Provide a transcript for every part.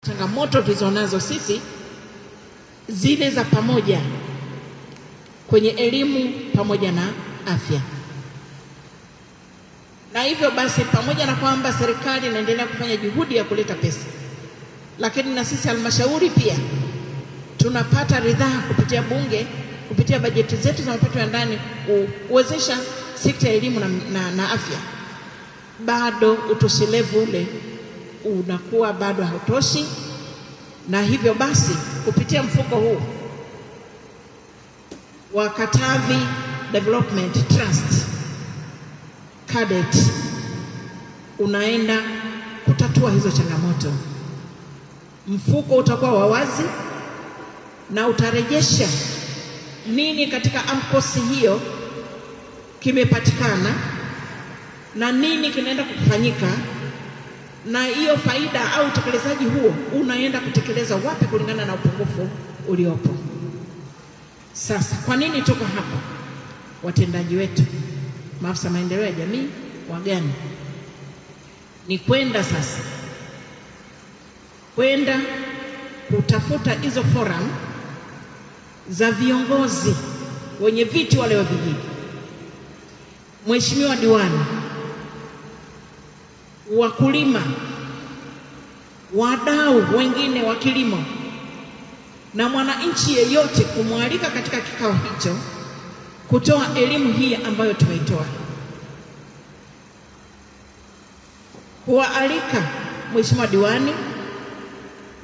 Changamoto tulizonazo sisi zile za pamoja kwenye elimu pamoja na afya, na hivyo basi, pamoja na kwamba serikali inaendelea kufanya juhudi ya kuleta pesa, lakini na sisi halmashauri pia tunapata ridhaa kupitia Bunge, kupitia bajeti zetu za mapato ya ndani kuwezesha sekta ya elimu na afya. Bado utoshelevu ule unakuwa bado hautoshi, na hivyo basi kupitia mfuko huu wa Katavi Development Trust Cadet unaenda kutatua hizo changamoto. Mfuko utakuwa wa wazi na utarejesha nini katika AMCOS hiyo kimepatikana na nini kinaenda kufanyika, na hiyo faida au utekelezaji huo unaenda kutekeleza wapi kulingana na upungufu uliopo. Sasa kwa nini tuko hapa? Watendaji wetu, maafisa maendeleo ya jamii, wagani, ni kwenda sasa kutafuta hizo forum za viongozi wenye viti wale wa vijiji, mheshimiwa diwani, wakulima, wadau wengine wa kilimo na mwananchi yeyote, kumwalika katika kikao hicho kutoa elimu hii ambayo tumeitoa. Kuwaalika mheshimiwa diwani,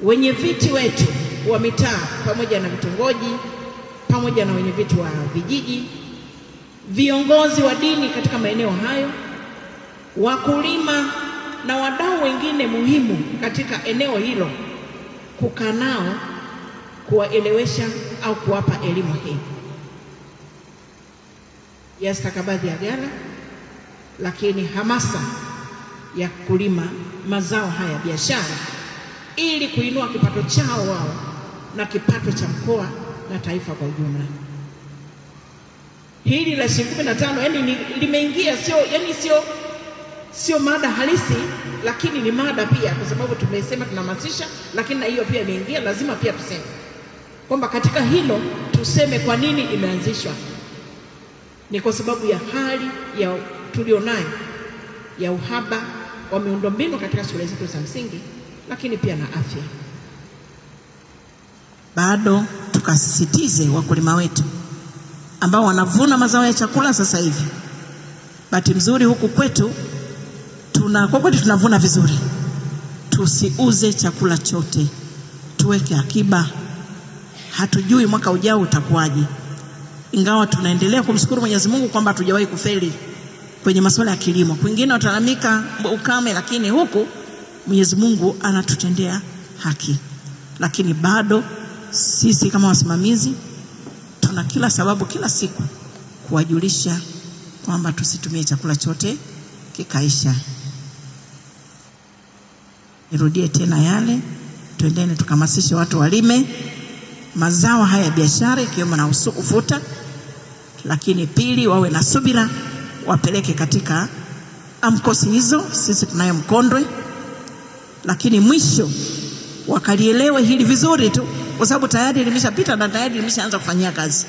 wenye viti wetu wa mitaa pamoja na vitongoji pamoja na wenye viti wa vijiji, viongozi wa dini katika maeneo hayo, wakulima na wadau wengine muhimu katika eneo hilo, kukaa nao kuwaelewesha au kuwapa elimu hii ya stakabadhi ya ghala, lakini hamasa ya kulima mazao haya ya biashara ili kuinua kipato chao wao na kipato cha mkoa na taifa kwa ujumla. Hili la shilingi 15 yani limeingia, sio mada halisi, lakini ni mada pia, kwa sababu tumesema tunahamasisha, lakini na hiyo pia imeingia. Lazima pia tuseme kwamba katika hilo tuseme kwa nini imeanzishwa. Ni kwa sababu ya hali ya tulionayo ya uhaba wa miundombinu katika shule zetu za msingi, lakini pia na afya. Bado tukasisitize wakulima wetu ambao wanavuna mazao ya chakula sasa hivi. Bahati mzuri huku kwetu tunavuna vizuri. Tusiuze chakula chote, tuweke akiba. Hatujui mwaka ujao utakuwaje, ingawa tunaendelea kumshukuru Mwenyezi Mungu kwamba hatujawahi kufeli kwenye masuala ya kilimo. Kwingine watalamika ukame, lakini huku Mwenyezi Mungu anatutendea haki. Lakini bado sisi kama wasimamizi tuna kila sababu kila siku kuwajulisha kwamba tusitumie chakula chote kikaisha. Nirudie tena yale, tuendeni tukahamasishe watu walime mazao haya ya biashara ikiwemo na ufuta, lakini pili, wawe na subira, wapeleke katika AMCOS hizo, sisi tunayo Mkondwe, lakini mwisho wakalielewe hili vizuri tu, kwa sababu tayari limeshapita na tayari limeshaanza kufanyia kazi.